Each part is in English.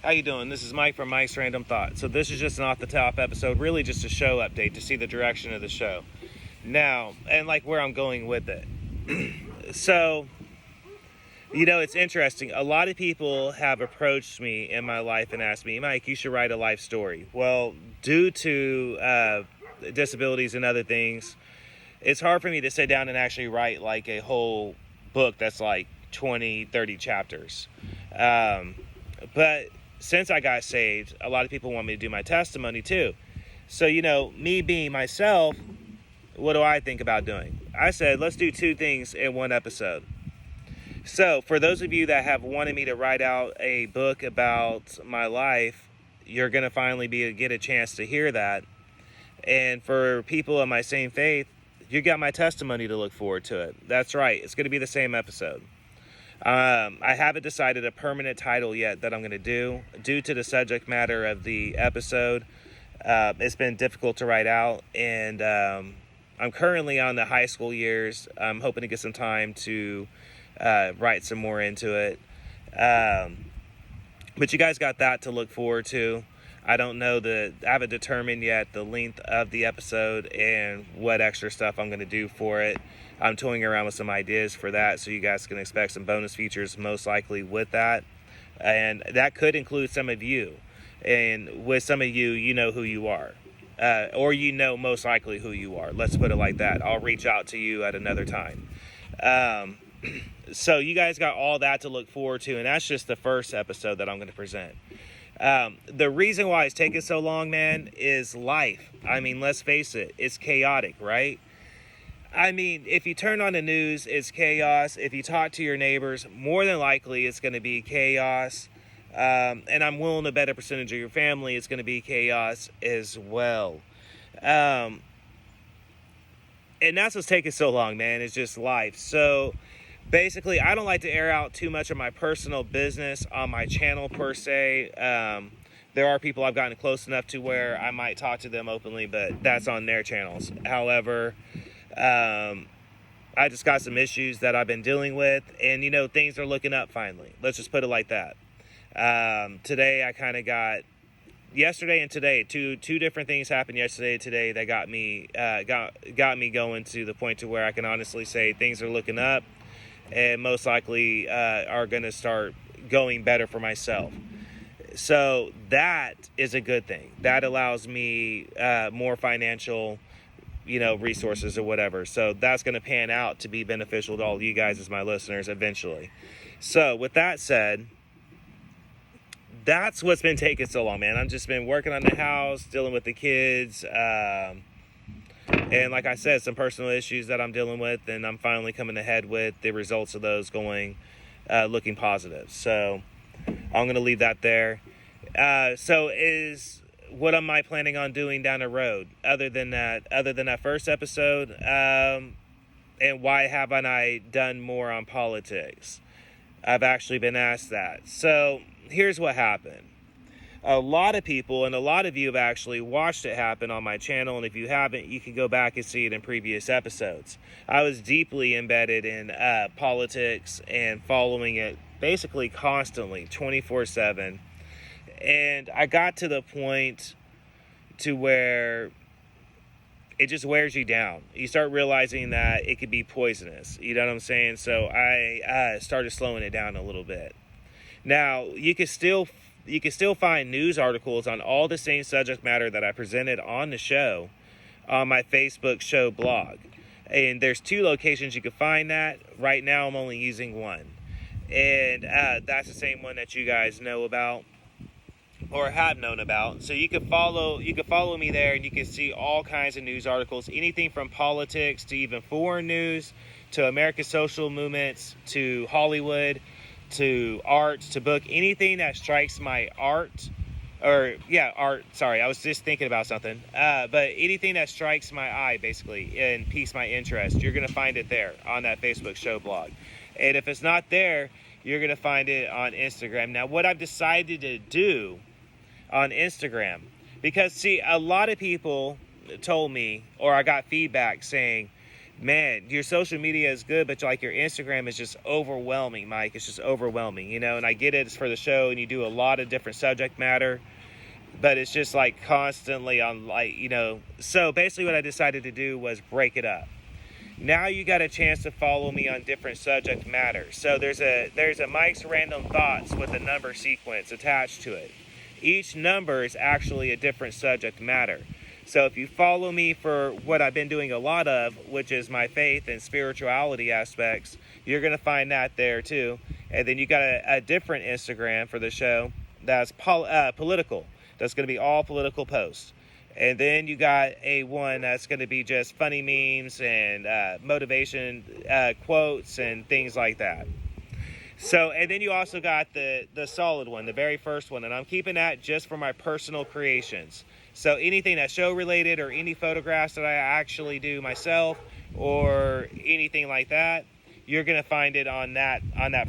How you doing? This is Mike from Mike's Random Thoughts. So this is just an off-the-top episode, really just a show update to see the direction of the show. Now, and like where I'm going with it. So, it's interesting. A lot of people have approached me in my life and asked me, Mike, you should write a life story. Well, due to disabilities and other things, it's hard for me to sit down and actually write like a whole book that's like 20, 30 chapters. But since I got saved, a lot of people want me to do my testimony too. So, me being myself, what do I think about doing? I said, let's do two things in one episode. So for those of you that have wanted me to write out a book about my life, you're going to finally get a chance to hear that. And for people of my same faith, you got my testimony to look forward to it. That's right. It's going to be the same episode. I haven't decided a permanent title yet that I'm going to do. Due to the subject matter of the episode, it's been difficult to write out. And I'm currently on the high school years. I'm hoping to get some time to write some more into it. But you guys got that to look forward to. I haven't determined yet the length of the episode and what extra stuff I'm going to do for it. I'm toying around with some ideas for that, so you guys can expect some bonus features most likely with that. And that could include some of you. And with some of you, you know who you are. Or most likely who you are. Let's put it like that. I'll reach out to you at another time. So you guys got all that to look forward to, and that's just the first episode that I'm going to present. The reason why it's taking so long, man, is life. I mean, let's face it, it's chaotic, right? I mean, if you turn on the news, it's chaos. If you talk to your neighbors, more than likely it's going to be chaos. And I'm willing to bet a percentage of your family it's going to be chaos as well. And that's what's taking so long, man. It's just life. So basically, I don't like to air out too much of my personal business on my channel per se. There are people I've gotten close enough to where I might talk to them openly, but that's on their channels. However, I just got some issues that I've been dealing with, and things are looking up finally. Let's just put it like that. Today I kind of got yesterday and today two different things happened yesterday and today that got me going to the point to where I can honestly say things are looking up and most likely are going to start going better for myself. So that is a good thing. That allows me more financial resources or whatever. So that's going to pan out to be beneficial to all you guys as my listeners eventually. So with that said, that's what's been taking so long, man. I've just been working on the house, dealing with the kids, and like I said, some personal issues that I'm dealing with, and I'm finally coming ahead with the results of those looking positive. So I'm going to leave that there. What am I planning on doing down the road other than that first episode? And why haven't I done more on politics? I've actually been asked that. So here's what happened. A lot of people and a lot of you have actually watched it happen on my channel, and if you haven't, you can go back and see it in previous episodes. I was deeply embedded in politics and following it basically constantly, 24/7. And I got to the point to where it just wears you down. You start realizing that it could be poisonous. You know what I'm saying? So I started slowing it down a little bit. Now, you can still find news articles on all the same subject matter that I presented on the show on my Facebook show blog. And there's 2 locations you can find that. Right now, I'm only using one. And that's the same one that you guys know about or have known about. So you can follow me there, and you can see all kinds of news articles, anything from politics to even foreign news to American social movements to Hollywood to art to book, anything that strikes my art. Sorry, I was just thinking about something. But anything that strikes my eye, basically, and piques my interest, you're going to find it there on that Facebook show blog. And if it's not there, you're going to find it on Instagram. Now, what I've decided to do on Instagram, because, see, a lot of people told me, or I got feedback saying man, your social media is good, but like your Instagram is just overwhelming, Mike. It's just overwhelming, and I get it, it's for the show and you do a lot of different subject matter, but it's just like constantly on, like, so basically what I decided to do was break it up. Now you got a chance to follow me on different subject matter. So there's a Mike's Random Thoughts with a number sequence attached to it. Each number is actually a different subject matter. So if you follow me for what I've been doing a lot of, which is my faith and spirituality aspects, you're going to find that there too. And then you got a different Instagram for the show that's political. That's going to be all political posts. And then you got a one that's going to be just funny memes and motivation quotes and things like that. So, and then you also got the solid one, the very first one. And I'm keeping that just for my personal creations. So anything that's show related or any photographs that I actually do myself or anything like that, you're going to find it on that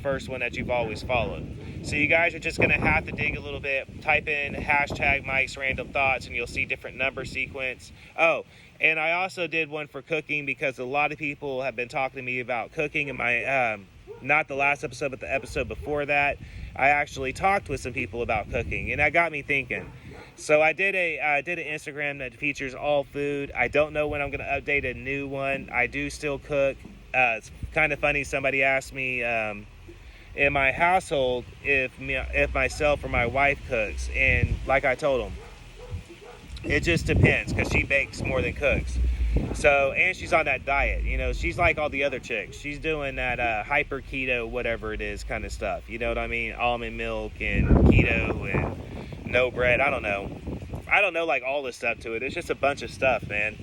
first one that you've always followed. So you guys are just going to have to dig a little bit, type in hashtag Mike's Random Thoughts, and you'll see different number sequence. Oh, and I also did one for cooking because a lot of people have been talking to me about cooking in my, not the last episode, but the episode before that. I actually talked with some people about cooking, and that got me thinking. So I did an Instagram that features all food. I don't know when I'm going to update a new one. I do still cook. It's kind of funny. Somebody asked me in my household if myself or my wife cooks, and like I told them, it just depends because she bakes more than cooks. So, and she's on that diet. She's like all the other chicks. She's doing that hyper keto, whatever it is, kind of stuff. You know what I mean? Almond milk and keto and no bread. I don't know like all this stuff to it. It's just a bunch of stuff, man.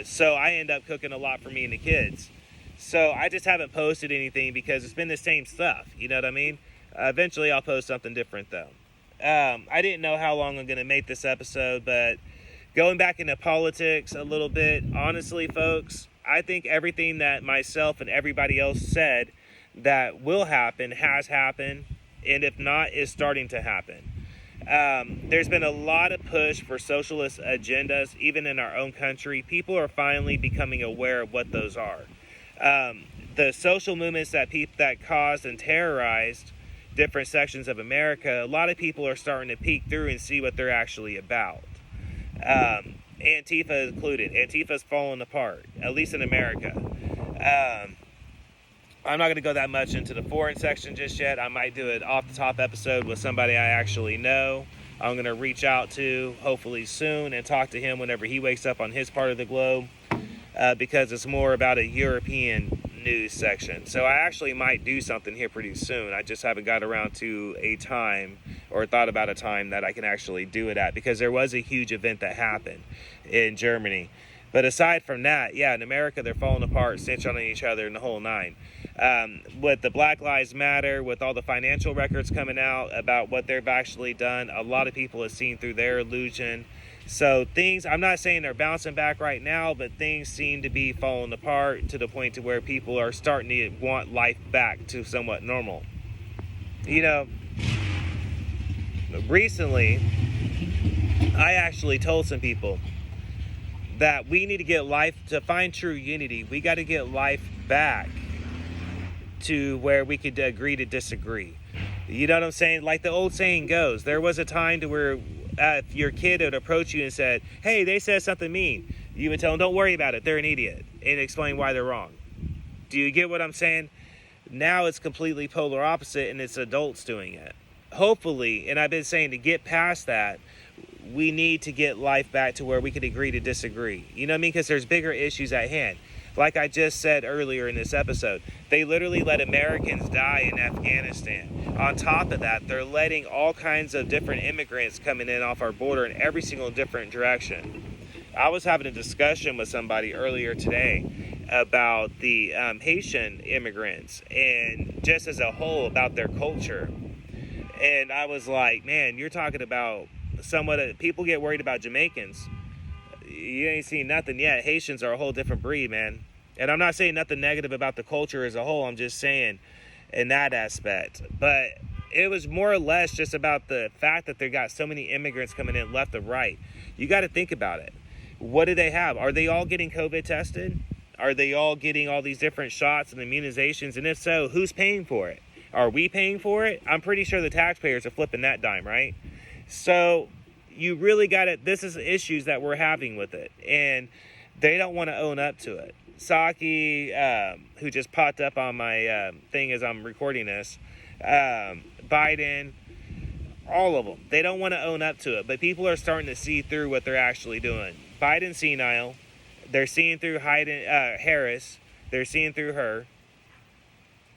So I end up cooking a lot for me and the kids. So I just haven't posted anything because it's been the same stuff. You know what I mean? Eventually I'll post something different though. I didn't know how long I'm going to make this episode, but going back into politics a little bit, honestly, folks, I think everything that myself and everybody else said that will happen has happened, and if not, is starting to happen. There's been a lot of push for socialist agendas, even in our own country. People are finally becoming aware of what those are. The social movements that caused and terrorized different sections of America, a lot of people are starting to peek through and see what they're actually about. Antifa included. Antifa's falling apart, at least in America. I'm not going to go that much into the foreign section just yet. I might do an off-the-top episode with somebody I actually know. I'm going to reach out to, hopefully soon, and talk to him whenever he wakes up on his part of the globe, because it's more about a European news section. So I actually might do something here pretty soon. I just haven't got around to a time or thought about a time that I can actually do it at, because there was a huge event that happened in Germany. But aside from that, yeah, in America, they're falling apart, snitching on each other, and the whole nine. With the Black Lives Matter, with all the financial records coming out about what they've actually done, a lot of people have seen through their illusion. So things, I'm not saying they're bouncing back right now, but things seem to be falling apart to the point to where people are starting to want life back to somewhat normal. Recently, I actually told some people that we need to get life, to find true unity, we got to get life back to where we could agree to disagree. You know what I'm saying? Like the old saying goes, there was a time to where if your kid would approach you and said, hey, they said something mean, you would tell them, don't worry about it, they're an idiot, and explain why they're wrong. Do you get what I'm saying? Now it's completely polar opposite, and it's adults doing it. Hopefully, and I've been saying to get past that, we need to get life back to where we can agree to disagree. You know what I mean? Because there's bigger issues at hand. Like I just said earlier in this episode, they literally let Americans die in Afghanistan. On top of that, they're letting all kinds of different immigrants coming in off our border in every single different direction. I was having a discussion with somebody earlier today about the Haitian immigrants and just as a whole about their culture. And I was like, man, you're talking about people get worried about Jamaicans. You ain't seen nothing yet. Haitians are a whole different breed, man. And I'm not saying nothing negative about the culture as a whole. I'm just saying in that aspect. But it was more or less just about the fact that they got so many immigrants coming in left and right. You got to think about it. What do they have? Are they all getting COVID tested? Are they all getting all these different shots and immunizations? And if so, who's paying for it? Are we paying for it? I'm pretty sure the taxpayers are flipping that dime, right? So you really got to, this is issues that we're having with it. And they don't want to own up to it. Saki, who just popped up on my thing as I'm recording this, Biden, all of them, they don't want to own up to it. But people are starting to see through what they're actually doing. Biden's senile. They're seeing through Harris. They're seeing through her.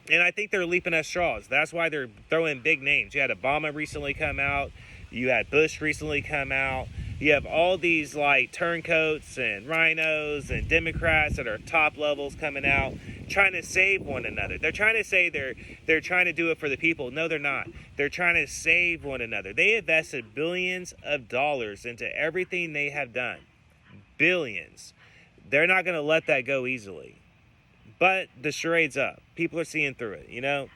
And I think they're leaping at straws. That's why they're throwing big names. You had Obama recently come out. You had Bush recently come out. You have all these like turncoats and rhinos and Democrats that are top levels coming out trying to save one another. They're trying to say they're trying to do it for the people. No, they're not. They're trying to save one another. They invested billions of dollars into everything they have done. Billions. They're not going to let that go easily. But the charade's up. People are seeing through it, you know?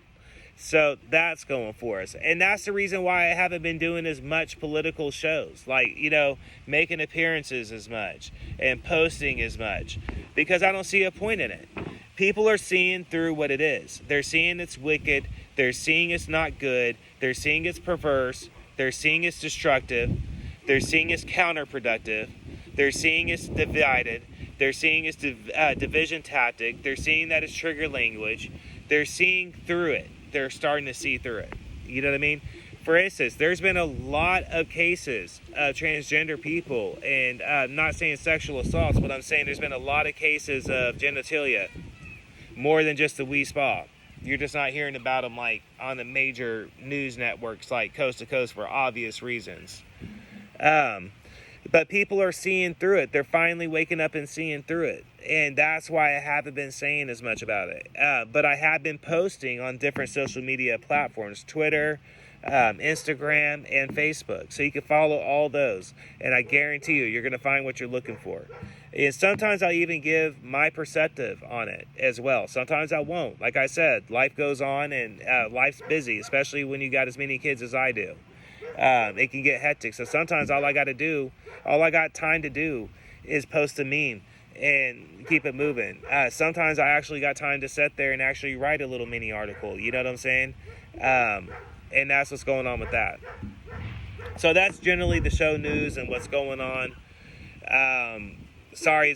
So that's going for us. And that's the reason why I haven't been doing as much political shows. Like, you know, making appearances as much and posting as much. Because I don't see a point in it. People are seeing through what it is. They're seeing it's wicked. They're seeing it's not good. They're seeing it's perverse. They're seeing it's destructive. They're seeing it's counterproductive. They're seeing it's divided. They're seeing it's division tactic. They're seeing that it's trigger language. They're seeing through it. They're starting to see through it. You know what I mean? For instance, there's been a lot of cases of transgender people, and I'm not saying sexual assaults, but I'm saying there's been a lot of cases of genitalia, more than just the wee spa. You're just not hearing about them like on the major news networks like Coast to Coast for obvious reasons. But people are seeing through it. They're finally waking up and seeing through it. And that's why I haven't been saying as much about it. But I have been posting on different social media platforms, Twitter, Instagram, and Facebook. So you can follow all those. And I guarantee you're going to find what you're looking for. And sometimes I'll even give my perspective on it as well. Sometimes I won't. Like I said, life goes on and life's busy, especially when you got as many kids as I do. It can get hectic. So sometimes all I got time to do is post a meme and keep it moving. Sometimes I actually got time to sit there and actually write a little mini article. You know what I'm saying? And that's what's going on with that. So that's generally the show news and what's going on. Sorry,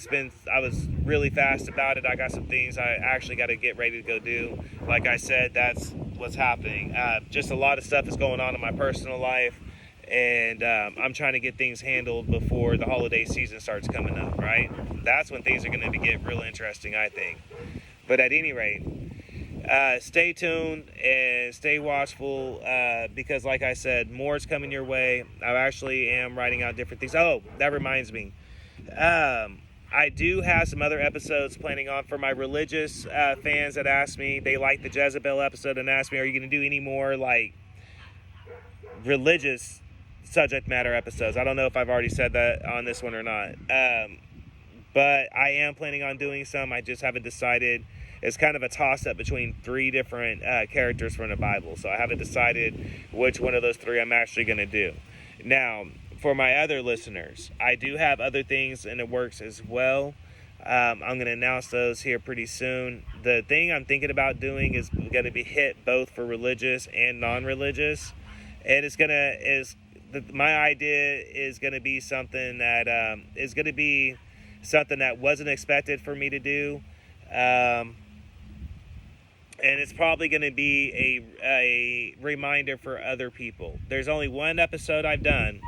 I was really fast about it. I got some things I actually got to get ready to go do. Like I said, that's what's happening. Just a lot of stuff is going on in my personal life. And I'm trying to get things handled before the holiday season starts coming up, right? That's when things are going to get real interesting, I think. But at any rate, stay tuned and stay watchful because, like I said, more is coming your way. I actually am writing out different things. Oh, that reminds me. I do have some other episodes planning on for my religious fans that asked me. They liked the Jezebel episode and asked me, are you going to do any more like religious subject matter episodes? I don't know if I've already said that on this one or not. But I am planning on doing some. I just haven't decided. It's kind of a toss-up between three different characters from the Bible. So I haven't decided which one of those three I'm actually going to do. Now, for my other listeners, I do have other things in the works as well. I'm going to announce those here pretty soon. The thing I'm thinking about doing is going to be hit both for religious and non-religious. And my idea is going to be something that is going to be something that wasn't expected for me to do. And it's probably going to be a reminder for other people. There's only one episode I've done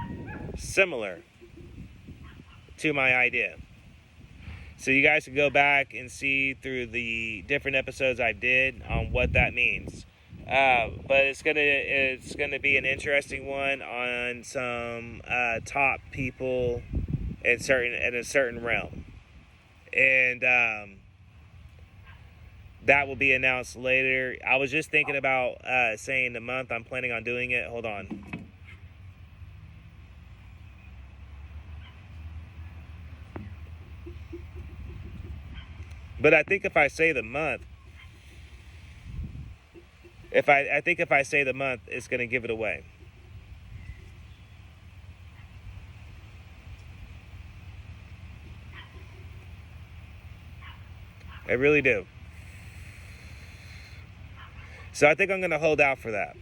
similar to my idea. So you guys can go back and see through the different episodes I did on what that means. But it's gonna be an interesting one on some top people in a certain realm. And that will be announced later. I was just thinking about saying the month I'm planning on doing it. Hold on. But I think if I say the month, I think if I say the month, it's going to give it away. I really do. So I think I'm going to hold out for that.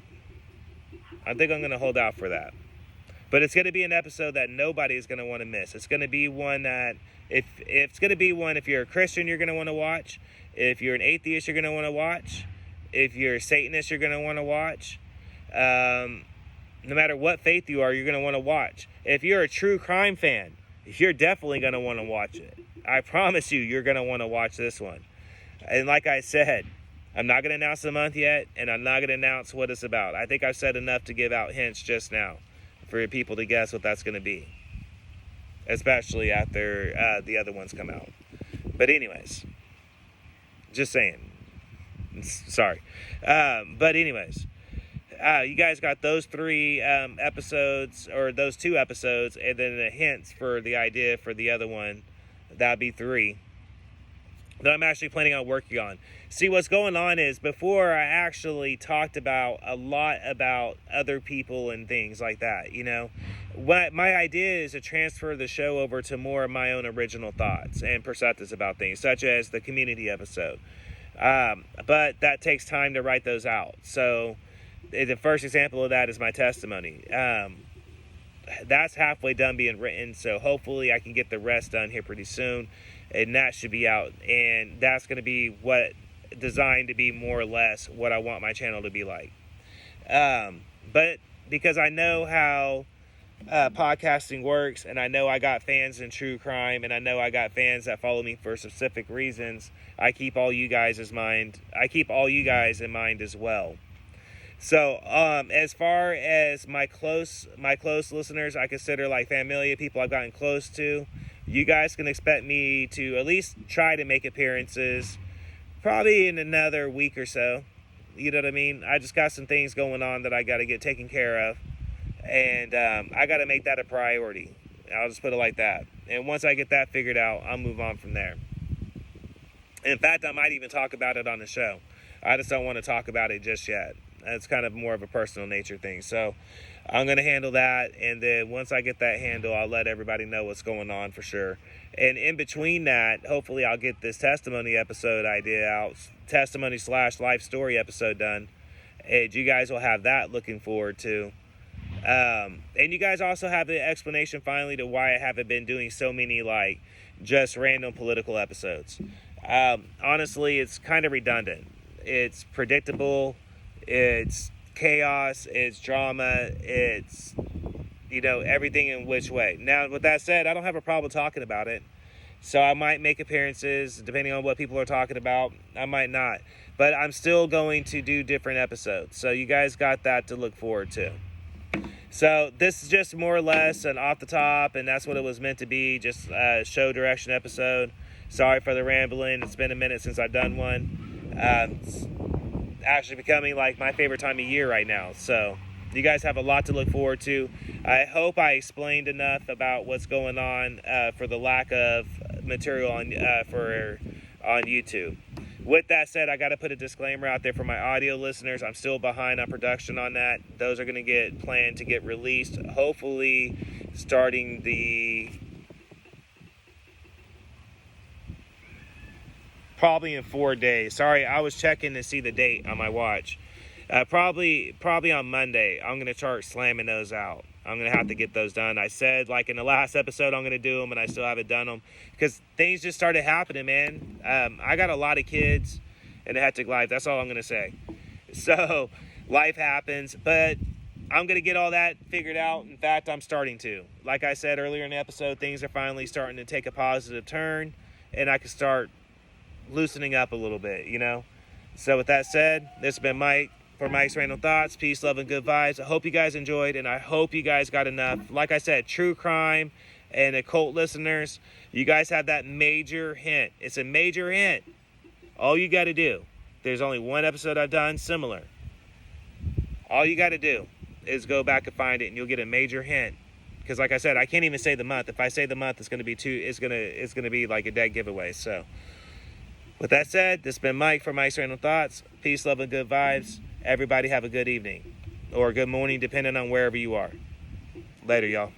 But it's going to be an episode that nobody is going to want to miss. It's going to be one that, if you're a Christian, you're going to want to watch. If you're an atheist, you're going to want to watch. If you're a Satanist, you're going to want to watch. No matter what faith you are, you're going to want to watch. If you're a true crime fan, you're definitely going to want to watch it. I promise you're going to want to watch this one. And like I said, I'm not going to announce the month yet, and I'm not going to announce what it's about. I think I've said enough to give out hints just now for people to guess what that's going to be, especially after the other ones come out. But anyways, just saying. Sorry. But anyways, you guys got those 3 episodes, or those 2 episodes, and then the hints for the idea for the other one. That'd be 3 that I'm actually planning on working on. See, what's going on is, before I actually talked about a lot about other people and things like that, what my idea is to transfer the show over to more of my own original thoughts and perspectives about things, such as the community episode. But that takes time to write those out. So the first example of that is my testimony. That's halfway done being written, so hopefully I can get the rest done here pretty soon, and that should be out. And that's going to be designed to be more or less what I want my channel to be like. But because I know how podcasting works, and I know I got fans in true crime, and I know I got fans that follow me for specific reasons, I keep all you guys in mind as well. So, as far as my close listeners, I consider like familia, people I've gotten close to, you guys can expect me to at least try to make appearances probably in another week or so. You know what I mean? I just got some things going on that I got to get taken care of, and I got to make that a priority. I'll just put it like that. And once I get that figured out, I'll move on from there. In fact, I might even talk about it on the show. I just don't want to talk about it just yet. It's kind of more of a personal nature thing. So I'm going to handle that. And then once I get that handle, I'll let everybody know what's going on for sure. And in between that, hopefully I'll get this testimony episode idea out. Testimony/life story episode done. And you guys will have that looking forward to. And you guys also have the explanation finally to why I haven't been doing so many like just random political episodes. Honestly, it's kind of redundant. It's predictable. It's chaos, it's drama, it's, everything in which way. Now, with that said, I don't have a problem talking about it. So I might make appearances, depending on what people are talking about. I might not. But I'm still going to do different episodes. So you guys got that to look forward to. So this is just more or less an off the top, and that's what it was meant to be, just a show direction episode. Sorry for the rambling. It's been a minute since I've done one. It's actually becoming like my favorite time of year right now. So you guys have a lot to look forward to. I hope I explained enough about what's going on for the lack of material on YouTube. With that said, I got to put a disclaimer out there for my audio listeners. I'm still behind on production on that. Those are going to get planned to get released, hopefully starting probably in 4 days. Sorry, I was checking to see the date on my watch. Probably on Monday, I'm going to start slamming those out. I'm going to have to get those done. I said, like in the last episode, I'm going to do them, and I still haven't done them because things just started happening, man. I got a lot of kids in a hectic life. That's all I'm going to say. So life happens, but I'm going to get all that figured out. In fact, I'm starting to. Like I said earlier in the episode, things are finally starting to take a positive turn, and I can start loosening up a little bit, So with that said, this has been Mike for Mike's Random Thoughts. Peace, love, and good vibes. I hope you guys enjoyed, and I hope you guys got enough. Like I said, true crime and occult listeners, you guys have that major hint. It's a major hint. All you got to do, there's only one episode I've done similar. All you got to do is go back and find it, and you'll get a major hint. Because like I said, I can't even say the month. If I say the month, it's going to be it's going to be like a dead giveaway. So with that said, this has been Mike for Mike's Random Thoughts. Peace, love, and good vibes. Everybody have a good evening or a good morning, depending on wherever you are. Later, y'all.